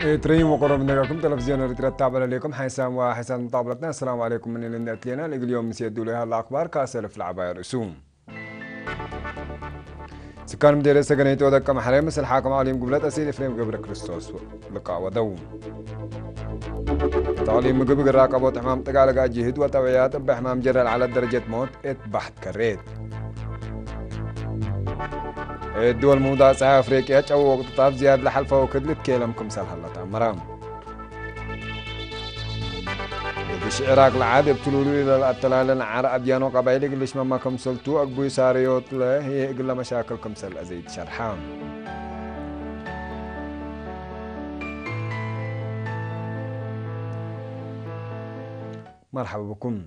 تريم وقرب نراكم تلفزيون رترتب عليكم حسام وحسام مطابلتنا. السلام عليكم من اللي لنا اليوم مسيدوا لها الأخبار كاسر في العباية رسوم سكان مدير سجنيت ودك محرم مثل حاكم عليم قبلات أسيد فريم قبل كريستوس لقاء ودوم تعليم قبل الراقبة حمام تقالق جهد وتوعيات بحمام جرال على درجة موت اتبحت كريت الدول موضع ساعة أفريقيا أو وقت طاف زيادة لحلفة وكدلت كيلمكم سالحلة مرام بش العراق العاد بتلولو إلى التلال عرب يانو قبائل قلش مما كم سلطو أقبوي ساريوت له هي قل مشاكلكم سل أزيد شرحان مرحبا بكم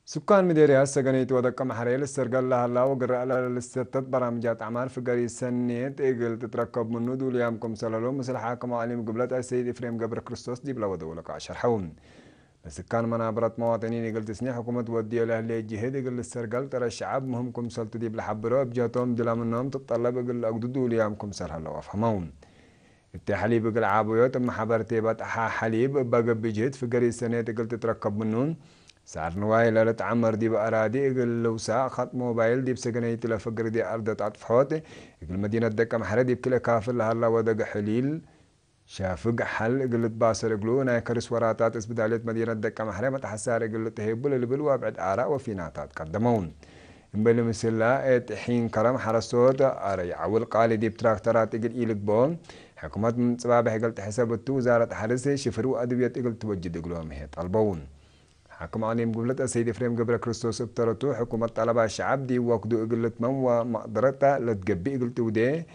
سكان مديريا السجنيت ودك محريل السرقل لها الله وقرأ لها للستة برامجات أعمال في قرية سنيت إيقل تتركب منو دول يامكم سلالو مثل حاكم عليم قبلت السيد إفريم قبر كريستوس دي بلا ودولك شرحون سكان منابرات مواطنين يقل تسني حكومة ودية لأهلية الجهاد يقل السرقل ترى الشعب مهمكم سلط دي بلحبرو بجاتهم دلا منهم تطلب يقل أقدودوا ليامكم سلحلو وفهمون التحليب يقل عابويات أما حبرتي باتحا حليب بقى بجهد في قرية سنيت يقل تتركب منون سعر نواي لالت عمر دي بأرادي يقل لو ساعة خط موبايل دي بسجنية لفقر دي أرض عطفحوت يقل مدينة دكا محردي بكل كافر لهلا ودق حليل شافق حل قلت باصر قلو نايكرس وراتات اسبداليت مدينة دكا محرمة حسار قلت هيبول اللي بلوا بعد آراء وفيناتات قدمون مبالي مسلا حين كرم حرصوت أري عول قالي دي بتراكترات يقل إيلك بون حكومات من صبابح قلت حسابتو وزارة حرسي شفروا أدوية قلت توجد قلوهم هي طلبون حكم عليهم قبلت السيد فريم قبل كريستوس ابترتو حكومة طلبة الشعب دي وقدو قلت من ومقدرتها لتقبي قلت وديه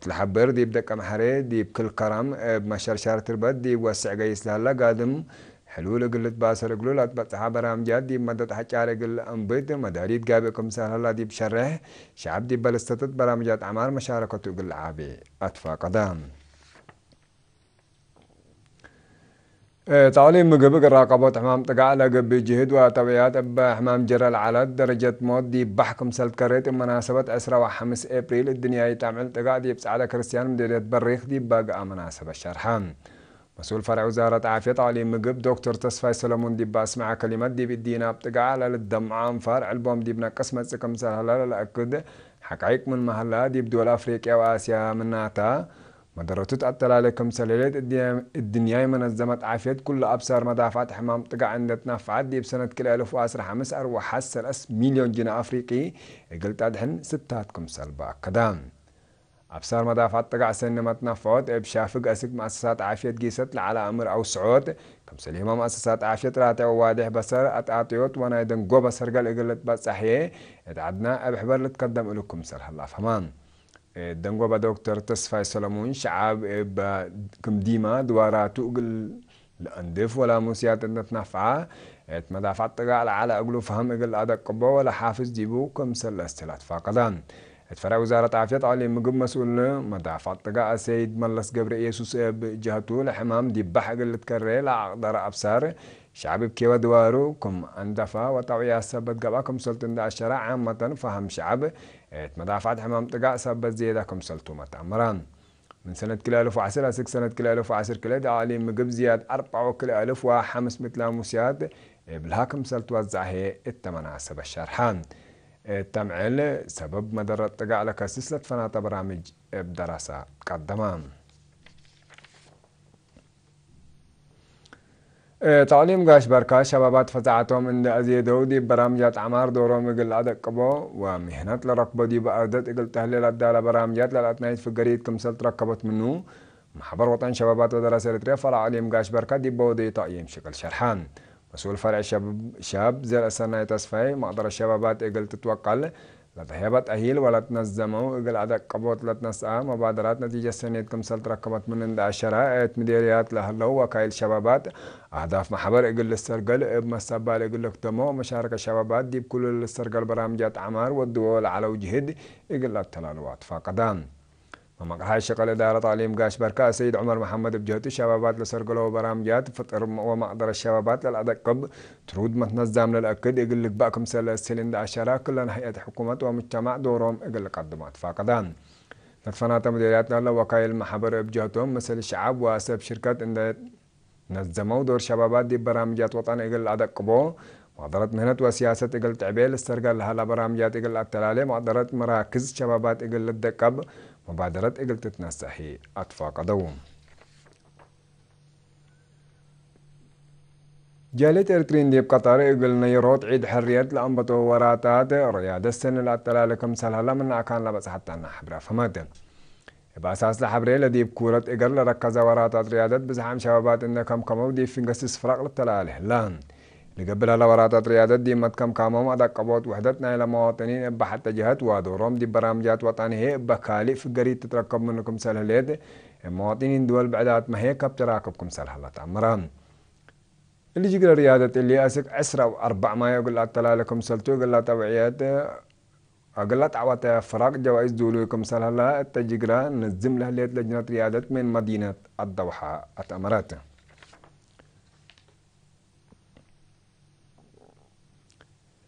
تلحبر دي بدك محري دي بكل كرم بمشرشار تربت دي وسع قيس لهلا قادم حلول قلت باسر قلولات بتصحاب رامجات دي مدد حجار قل انبيت مداريد قابكم سهلا دي بشرح شعب دي بلستت برامجات عمار مشاركته قل عابي أطفى قدام تعليم مقبق الراقبات حمام تقع لقب جهد وتوعيات حمام جرى على درجة مود دي بحكم سلت كريت مناسبة 15 ابريل الدنيا يتعمل تقع دي بسعادة كريستيان مديرية بريخ دي باقى مناسبة شرحان مسؤول فرع وزارة عافية تعليم مقب دكتور تصفاي سلمون دي باسمع كلمات دي بدينا بتقع على الدمعان فرع البوم دي بنقص مسكم سهلا لأكد حقائق من محلات دي بدول أفريقيا وآسيا من ناتا مدرتوت أطلالكم سلالات الدنيا منظمة عافية كل أبصار مدافعات حمام تقع عندنا فعد دي بسنة كل 1015 وحسن مليون جنيه أفريقي قلت أدحن ستاتكم سلبا كدام أبصار مدافعات تقع سنة متنفعات بشافق أسك مؤسسات عافية جيست على أمر أو سعود كم سليمة مؤسسات عافية راتع وواضح بصر أتعطيوت وانا يدن قو بصر قال قلت بس أحيي اتعدنا أبحبر لتقدم لكم سر الله فهمان دنگو با دكتور تصفاي سلمون شعب كم ديما دواراتو قل الاندف ولا موسيات نتنفعه مدافعات تقال على اقلو فهم اقل ادق قبو ولا حافظ جيبو كم سلستلات فاقدان اتفرع وزارة عافية علي مقب مسؤول مدافعات تقال سيد ملس قبر يسوس بجهتو لحمام دي بحق اللي تكرر لعقدر ابصار شعب بكيوا دوارو كم اندفا وطوعيا سبت قباكم سلطن دا الشرع عامة فهم شعب مدافعات حمام تقع سبت زيادة كم سلطو متعمران من سنة كلا 1010 أسك سنة كلا 1010 كلا دا علي مقب زياد 4 كلا 1500 مثل موسياد بالهاكم سلطو وزع هي التمناسب الشرحان تمعيل سبب مدرة تقع لك سلسلة فناطة برامج بدراسة قدمان تعليم قاش بركة شبابات فزعتهم عند أزيدو دي برامجات عمار دورهم يقل عدد قبو ومهنات لرقبة دي بأردت يقل تهليل الدالة برامجات للأتنايت في قريد كمسلت ركبت منه محبر وطن شبابات ودراسة الاتريا فرع عليم قاش بركة دي بودي تقييم شكل شرحان مسؤول فرع شاب زي السنة تصفي مقدر الشبابات يقل تتوكل لتهيبت أهيل ولا تنظموا يقل عدد قبوت لا تنسعى مبادرات نتيجة سنة كمسلت ركبت من عند الشرائط مديريات لهلو وكايل شبابات أهداف محبر يقل السرقل بمستقبل يقل لك تمو مشاركة الشبابات دي بكل السرقل برامجات عمار والدول على وجهد يقل التلالوات فقدان هاي شغل إدارة تعليم قاش بركة سيد عمر محمد بجهته الشبابات لسرقلوا برامجات فطر ومقدر الشبابات للأدقب ترود متنظم للأكد يقول لك باكم سلسلين دا عشرة كلنا هيئة حكومة ومجتمع دورهم يقول لك قدمات فقدان نتفنات مديرياتنا الله وكايل محبر بجهتهم مثل الشعب واسب شركات ان نظموا دور شبابات دي برامجات وطن اقل عدد قبو معضلات مهنة وسياسة اقل تعبيل استرقال لها برامجات اقل التلالي معضلات مراكز شبابات اقل الدقب مبادرات اقل تتنسحي اتفاق دوم جالت ارترين دي بقطر اقل نيروت عيد حريات لأنبطو وراتات ريادة السنة التلالي كمسالها لمن كان لبس حتى نحبرا فماتن بأساس لحبري لدي بكورة إقر لركز وراتات ريادات بزحام شبابات إن كم كمو دي فنقسس فرق للتلالي لان لقبلها لوراتات ريادات دي مد كم كمو مدى قبوت وحدتنا إلى مواطنين إبا حتى جهات ودورهم دي برامجات وطنية إبا كالي في قريد تتركب منكم سلهليد المواطنين دول بعدات ما هي كب تراكبكم سلهلات عمران اللي جيقل ريادة اللي أسك عسرة وأربع ما يقول التلالي كم سلتو يقول توعيات أقلت عوات فراق جوائز دولوكم سلهلا التجيقرا نزم له ليت لجنة ريادة من مدينة الضوحة الأمارات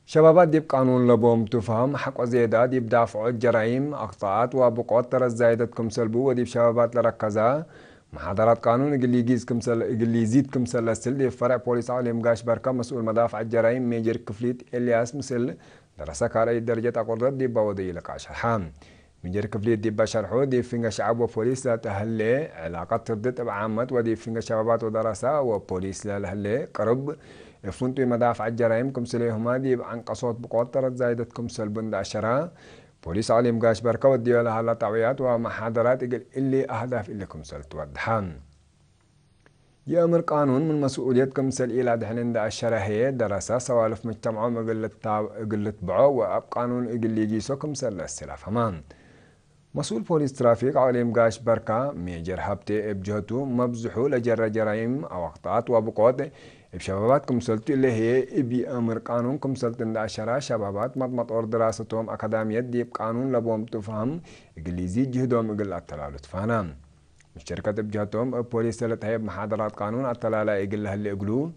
شبابات ديب قانون لبوم تفهم حق وزيادات ديب دافعوا الجرائم أخطاءات وبقوات ترى زايدتكم سلبو وديب شبابات لركزا محاضرات قانون اللي يزيدكم سلسل ديب فرع بوليس عالم قاش بركة مسؤول مدافع الجرائم ميجر كفليت إلياس مسل درسك على درجة أقردات دي بودي لك شرحام من جرك فليت دي بشرحو دي فينغ شعب وبوليس لا تهلي علاقات تردت بعامة ودي فينغ شبابات ودراسة وبوليس لا لهلي قرب فنتو مدافع الجرائم كم سليهما دي عن قصوت بقوترت زايدتكم سلبن داشرا بوليس عليم قاش بركة ودي لها لا تعويات ومحاضرات اللي أهداف اللي كم سلت ودحام يأمر قانون من مسؤوليتكم سل إلى دحين دا الشرحية دراسة سوالف مجتمعهم قلت بعو وأب قانون اللي يجيسوكم سل السلاف همان مسؤول بوليس ترافيق عليم قاش بركة ميجر هبتي بجهته مبزحو لجر جرائم أو أخطاءات وبقوات بشباباتكم سلتو اللي هي إبي أمر قانونكم سلتن دا الشرح شبابات مضمط أور دراستهم أكاديمية ديب قانون لبوم تفهم اللي يزيد جهدهم إقل التلالو تفهنام شركة بجهتهم بوليس لتهيب محاضرات قانون التلالة يقول لها اللي يقولوا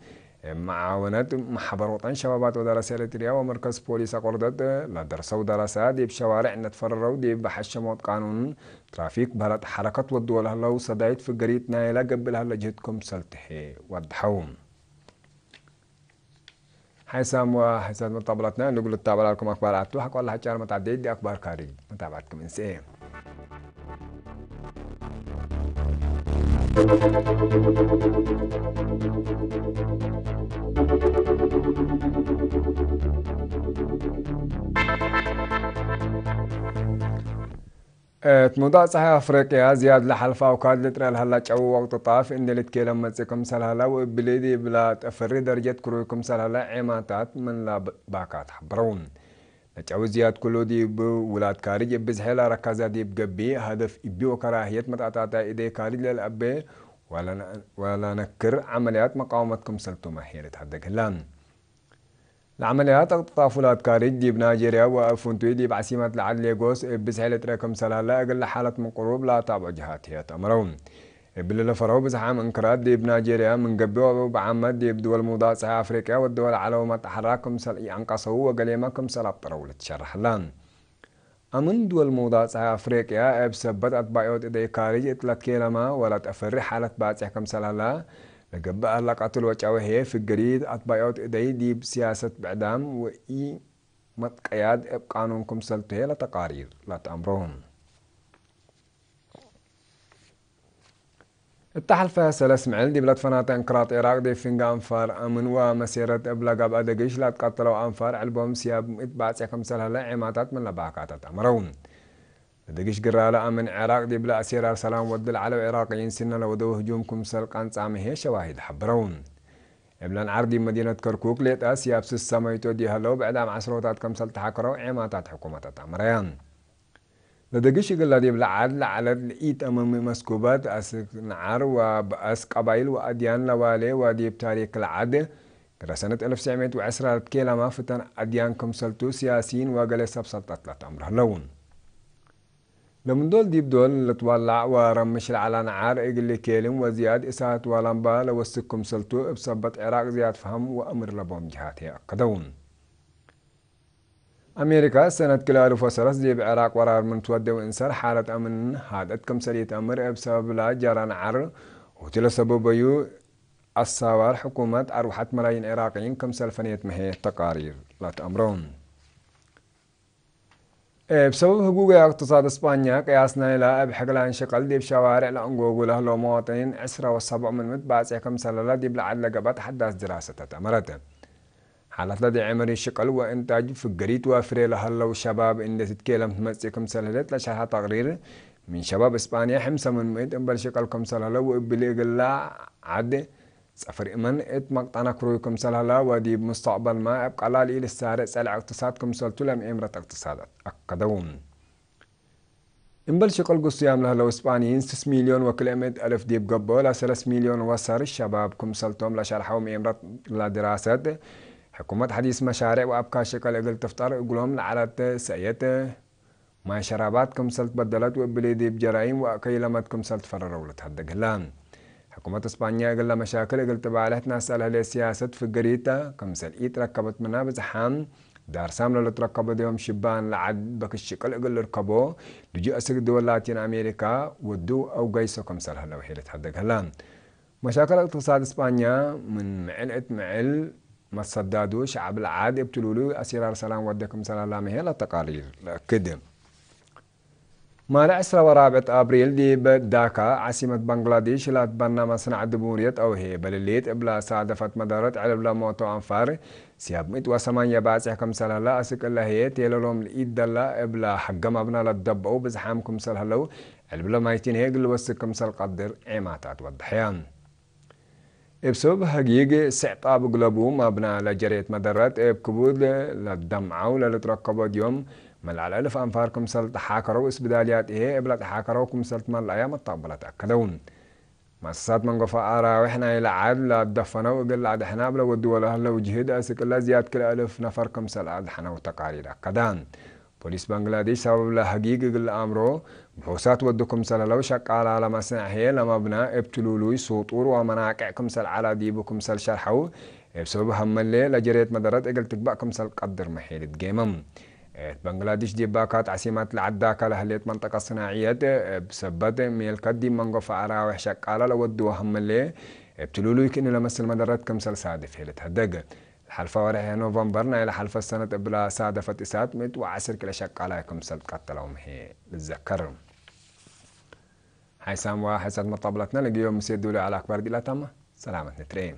معاونات محبر وطن شبابات ودراسة إريتريا ومركز بوليس قردت لدرسوا دراسات دي بشوارع نتفرروا دي بحشموت قانون ترافيك بهلت حركة والدول هلو صدايت في قريت نايلة قبل هلا جهتكم سلتحي وضحوم حسام وحسام مطابلتنا نقول التابع لكم أخبار عدتو حق والله حجار متعدد دي أخبار كاري متابعتكم إنسان موضوع صحيح أفريقيا زياد لحلفة وكاد لتر الهلا جو وقت طاف إن اللي تكلم مسكم سلهلا وبليدي بلا تفري درجة كرويكم سلهلا عماتات من لا باكات حبرون نتعو زياد كله دي بولاد كارج بزحيلا ركزا دي بقبي هدف إبي وكراهية متعطاتا إيدي كارج للأبي ولا نكر عمليات مقاومتكم سلتو محيرة حدك هلان العمليات التطافلات كارج دي بنيجيريا وفونتوي دي بعسيمة العدل ليغوس بزحيلة رقم سلالة أقل حالة من قروب لا تابع جهات هي تأمرون بالله فرهو بزحام انقراض دي بنيجيريا من قبيو بعمد دي بدول موضوع صحيح أفريقيا والدول علومة تحركم سل ينقصوا وقليمكم سلاب طرولة شرح لان أمن دول موضوع صحيح أفريقيا بسبب أطباقيات إدي كارج إطلت كيلما ولا تأفري حالة باتحكم سلالة لقب أهلقات الوجهة هي في الجريد أطباقيات إدي دي بسياسة بعدام وإي متقياد قانونكم سلطه لتقارير لا تأمرهم التحالف سلس معل دي بلاد فناطق انقراض العراق دي فينغ أنفار أمن ومسيرة إبلاغ أدقيش لا تقتلوا أنفار علبهم سياب إتباع سيكم سلالة عماتات من لباكات تأمرون دقيش قرالة أمن عراق دي بلا أسير السلام ودل على العراقيين سنة لودو هجومكم سلقان سامي هي شواهد حبرون إبلان عردي مدينة كركوك ليت أسياب سيساميتو دي هلو بعدام عسروتات كم سلتحكروا عماتات حكومة تأمريان لدقيش قل دي بلا عدل على الإيت أمام مسكوبات أسك نعر وبأس قبائل وأديان لوالي ودي بتاريخ العدل سنة 1910 كيلا ما فتن أديان كم سلتو سياسيين وقال سبسلطات لا تأمره لون لمن دول ديب دول لتولع ورمش على نعار إقل كيلم وزياد إسات ولنبا لوسكم سلتو بسبت عراق زياد فهم وأمر لبهم جهاتي أقدون أمريكا سنة كلا ألف وسرس دي بعراق ورار من تودي وإنسار حالة أمن هادت كم سرية أمر بسبب لا جران عر وتلا سبب يو الصوار حكومة أروحت ملايين عراقيين كم سلفنية مهي تقارير لا تأمرون بسبب حقوق اقتصاد اسبانيا قياسنا الى بحقلان شقل دي بشوارع لانقوقو له لو مواطنين 10.7 من متباعث كم سلالة دي بلعد لقبات حداث دراسة تأمرته حالات لدي عمري شقل وإنتاج في القريت وافري لهلو شباب إن تتكلم تمسي كم سلالة لشرح تقرير من شباب إسبانيا حمسة من مئة إنبال شقل كم سلالة وإبلي قلا عد سفر إمن إت مقطعنا كروي كم سلالة ودي مستقبل ما أبقى لا لي للسارع سالع اقتصاد كم سلطو لم إمرة اقتصادات أقدون إنبال شقل قصيام لهلو إسبانيين 6 مليون وكلمة ألف ديب قبو لا 3 مليون وصار الشباب كم سلطوم لشرحهم إمرة لدراسات حكومة حديث مشاريع وأبكى شكل إقل تفطر يقولهم لعلى سيئة ما شراباتكم سلت بدلت وبليدي بجرائم وأكيلمتكم سلت فررولت هذا قلان حكومة إسبانيا قل مشاكل إقل تبعالت ناس لها سياسة في قريتا كم سلئيت ركبت منها بزحام دار ساملة اللي تركبوا ديهم شبان لعد بك الشكل إقل ركبوا لجي أسك دول لاتين أمريكا ودو أو قيسو كم سلها لو حيلت هذا قلان مشاكل اقتصاد إسبانيا من معلقة معل ما تصدادوا شعب العاد يبتلولو أسيرار سلام ودكم سلام الله مهلا تقارير كده ما لعسرة ورابعة أبريل دي بداكا عاصمة بنغلاديش لا تبنى مصنع الجمهورية أو هي بلليت إبلا صادفت مدارات على بلا موتو أنفار سياب ميت وسمانية باسع كم سنة لا أسك الله هي تيلولهم الإيد دلا إبلا حق مبنى للدب أو بزحامكم سلهلو البلا مايتين هيك لوسكم سل قدر عماتات والضحيان بسبب حقيقة سعطاب قلبو مبنى لجرية مدارات بكبود للدمعة ولا تركبوا اليوم ملع الألف أنفاركم سلت حاكروا اسبداليات إيه إبلا تحاكروكم سلت مال الأيام الطابلة تأكدون مؤسسات من قفاء آرا وإحنا إلى عاد لا تدفنا وقل عاد إحنا بلا ودول أهلا وجهد أسك الله زياد كل ألف نفركم سل عاد إحنا وتقارير أكدان بوليس بنغلاديش سبب له حقيقة قل أمره بحوسات ودكم سل لو شك على مسنع هي لما بنا ابتلولوي سوطور ومناقعكم سل على ديبكم سل شرحو بسبب هم اللي لجريت مدارات اقل تقبعكم سل قدر محيلة جيمم بنغلاديش دي باكات عاصمات العداكة لهليت منطقة صناعية بسبب ميلكات دي منغو فعرا وحشك على لودو هم اللي ابتلولوي كأنه لمس المدارات كم سل صادف هيلت هدق الحلفة ورحي نوفمبر إلى حلفة السنة بلا صادفة إسات مت وعسر كلا شك عليكم سلت قتلهم هي بالذكر حيسام وحيسات مطابلتنا لقيوم مسيدولي على أكبر دي لا تم سلامة نترين